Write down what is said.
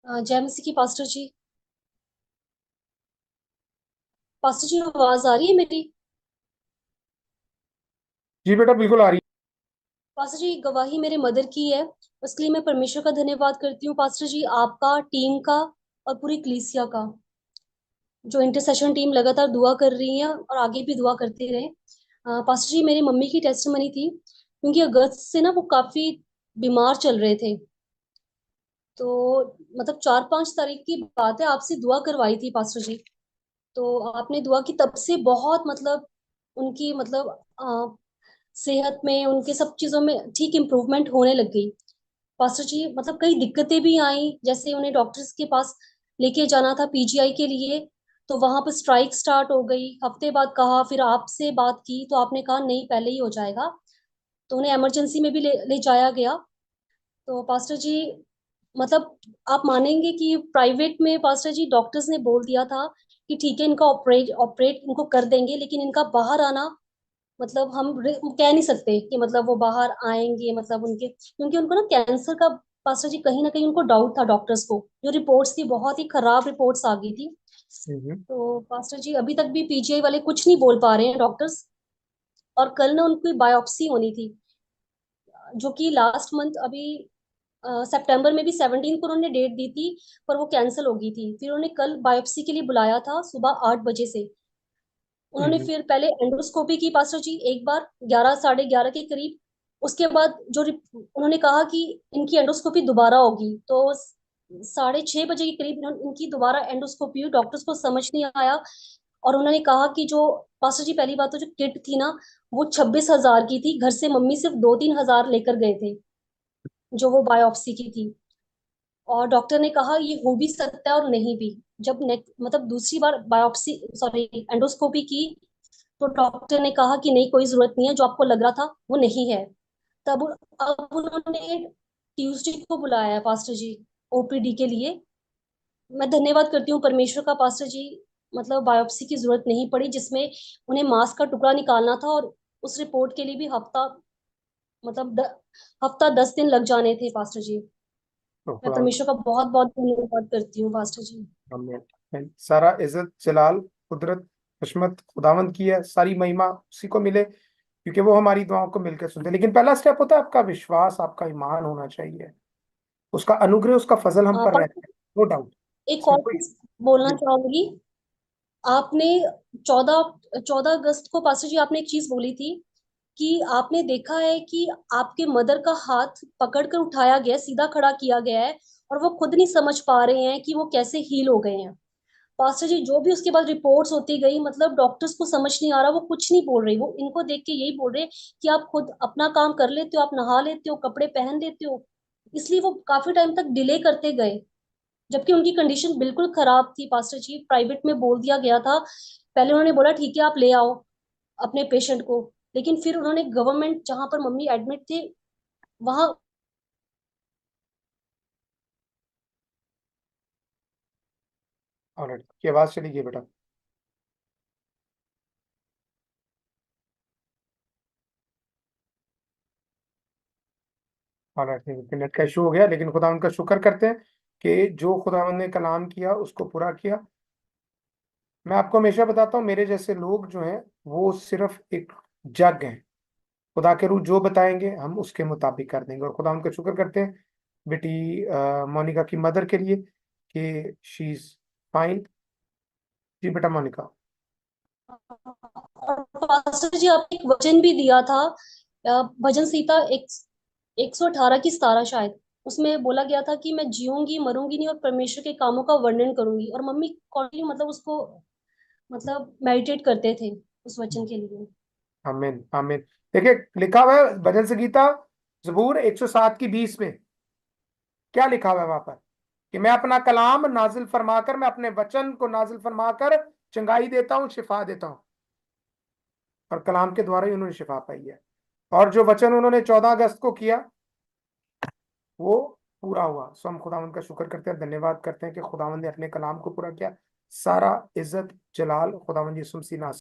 जय मसीह की पास्टर जी। पास्टर जी, आवाज आ रही है मेरी? जी बेटा, बिल्कुल आ रही पास्टर जी, गवाही मेरे मदर की है। उसके लिए मैं परमेश्वर का धन्यवाद करती हूँ पास्टर जी, आपका, टीम का और पूरी कलीसिया का। जो इंटरसेशन टीम लगातार दुआ कर रही है और आगे भी दुआ करते रहे। पास्टर जी, मेरी मम्मी की टेस्टमनी थी, क्योंकि अगस्त से ना वो काफी बीमार चल रहे थे। तो मतलब 4-5 तारीख की बात है, आपसे दुआ करवाई थी पास्टर जी। तो आपने दुआ की, तब से बहुत मतलब उनकी मतलब सेहत में, उनके सब चीजों में ठीक इम्प्रूवमेंट होने लग गई। पास्टर जी, मतलब कई दिक्कतें भी आई, जैसे उन्हें डॉक्टर्स के पास लेके जाना था पीजीआई के लिए। तो वहां पर स्ट्राइक स्टार्ट हो गई, हफ्ते बाद कहा, फिर आपसे बात की तो आपने कहा नहीं, पहले ही हो जाएगा। तो उन्हें इमरजेंसी में भी ले जाया गया। तो पास्टर जी, मतलब आप मानेंगे कि प्राइवेट में पास्टर जी डॉक्टर्स ने बोल दिया था कि ठीक है, इनका ऑपरेट ऑपरेट इनको कर देंगे, लेकिन इनका बाहर आना मतलब कह नहीं सकते कि मतलब वो बाहर आएंगे, मतलब उनके, क्योंकि उनको ना कैंसर का, पास्टर जी, कहीं ना कहीं उनको डाउट था डॉक्टर्स को। जो रिपोर्ट्स थी, बहुत ही खराब रिपोर्ट्स आ गई थी। है। तो पास्टर जी, अभी तक भी पीजीआई वाले कुछ नहीं बोल पा रहे हैं डॉक्टर्स। और कल ना उनकी बायोप्सी होनी थी, जो कि लास्ट मंथ अभी सितंबर में भी 17 को उन्होंने डेट दी थी, पर वो कैंसिल हो गई थी। फिर उन्होंने कल बायोप्सी के लिए बुलाया था सुबह 8 बजे से। उन्होंने हम्म। फिर पहले एंडोस्कोपी की पास्टर जी, एक बार 11 साढ़े 11 के करीब। उसके बाद उन्होंने कहा कि इनकी एंडोस्कोपी दोबारा होगी, तो 6:30 बजे के करीब इनकी दोबारा एंडोस्कोपी हुई। डॉक्टर्स को समझ नहीं आया, और उन्होंने कहा कि जो, पास्टर जी, पहली बात तो जो किट थी ना, वो 26,000 की थी। घर से मम्मी सिर्फ 2-3 हजार लेकर गए थे, जो वो बायोप्सी की थी। और डॉक्टर ने कहा ये हो भी सकता है और नहीं भी। जब नेक्स्ट मतलब दूसरी बार बायोप्सी, सॉरी, एंडोस्कोपी की, तो डॉक्टर ने कहा कि नहीं, कोई जरूरत नहीं है, जो आपको लग रहा था वो नहीं है। तब अब उन्होंने ट्यूसडे को बुलाया है पास्टर जी, ओपीडी के लिए। मैं धन्यवाद करती हूँ परमेश्वर का पास्टर जी, मतलब बायोप्सी की जरूरत नहीं पड़ी, जिसमें उन्हें मांस का टुकड़ा निकालना था, और उस रिपोर्ट के लिए भी मतलब हफ्ता 10 दिन लग जाने थे पास्टर जी। तो मैं खुदा परमेश्वर का बहुत बहुत धन्यवाद करती हूँ पास्टर जी। हमें सारा इज्जत जलाल कुदरत हशमत खुदावंद की है, सारी महिमा उसी को मिले, क्योंकि वो हमारी दुआओं को मिलकर सुनते हैं। लेकिन पहला स्टेप होता है आपका विश्वास, आपका ईमान होना चाहिए। उसका अनुग्रह, उसका फजल हम पर रहता पास्टर, है, नो डाउट। एक इसमें और कोई चीज बोलना जी। चाहूंगी। आपने 14 14 अगस्त को पास्टर जी, आपने एक चीज बोली थी कि आपने देखा है कि आपके मदर का हाथ पकड़कर उठाया गया, सीधा खड़ा किया गया है, और वो खुद नहीं समझ पा रहे हैं कि वो कैसे हील हो गए हैं। पास्टर जी, जो भी उसके बाद रिपोर्ट्स होती गई, मतलब डॉक्टर्स को समझ नहीं आ रहा, वो कुछ नहीं बोल रही, वो इनको देख के यही बोल रहे कि आप खुद अपना काम कर लेते हो, आप नहा लेते हो, कपड़े पहन लेते हो। इसलिए वो काफी टाइम तक डिले करते गए, जबकि उनकी कंडीशन बिल्कुल खराब थी पास्टर जी। प्राइवेट में बोल दिया गया था, पहले उन्होंने बोला ठीक है आप ले आओ अपने पेशेंट को, लेकिन फिर उन्होंने गवर्नमेंट, जहां पर मम्मी एडमिट थे, वहां। ऑलराइट, की आवाज चली गई बेटा। ऑलराइट, नेट का इशू हो गया, लेकिन खुदा उनका शुक्र करते हैं कि जो खुदावंद ने कलाम किया उसको पूरा किया। मैं आपको हमेशा बताता हूँ, मेरे जैसे लोग जो हैं वो सिर्फ एक जग हैं। खुदा के रूह जो बताएंगे हम उसके मुताबिक कर देंगे, और खुदा उनका शुक्र करते हैं बेटी मोनिका की मदर के लिए कि शी इज फाइन। जी बेटा मोनिका। और पास्टर जी, आपने एक वचन भी दिया था, भजन संहिता 118 की 17 शायद। उसमें बोला गया था कि मैं जीऊंगी मरूंगी नहीं, और परमेश्वर के कामों का वर्णन करूंगी। और मम्मी कॉन्टिन्यू मतलब उसको मतलब मेडिटेट करते थे उस वचन के लिए। आमीन आमीन। देखिए, लिखा हुआ है भजन संगीता जबूर 107 की 20 में, क्या लिखा हुआ है वहां पर? कि मैं अपना कलाम नाजिल फरमाकर, मैं अपने वचन को नाजिल फरमाकर चंगाई देता हूँ, शिफा देता हूँ। और कलाम के द्वारा ही उन्होंने शिफा पाई है। और जो वचन उन्होंने 14 अगस्त को किया वो पूरा हुआ। सो हम खुदावंद का शुक्र करते हैं, धन्यवाद करते हैं कि खुदावंद ने अपने कलाम को पूरा किया। सारा इज्जत जलाल खुदावंद यीशु मसीह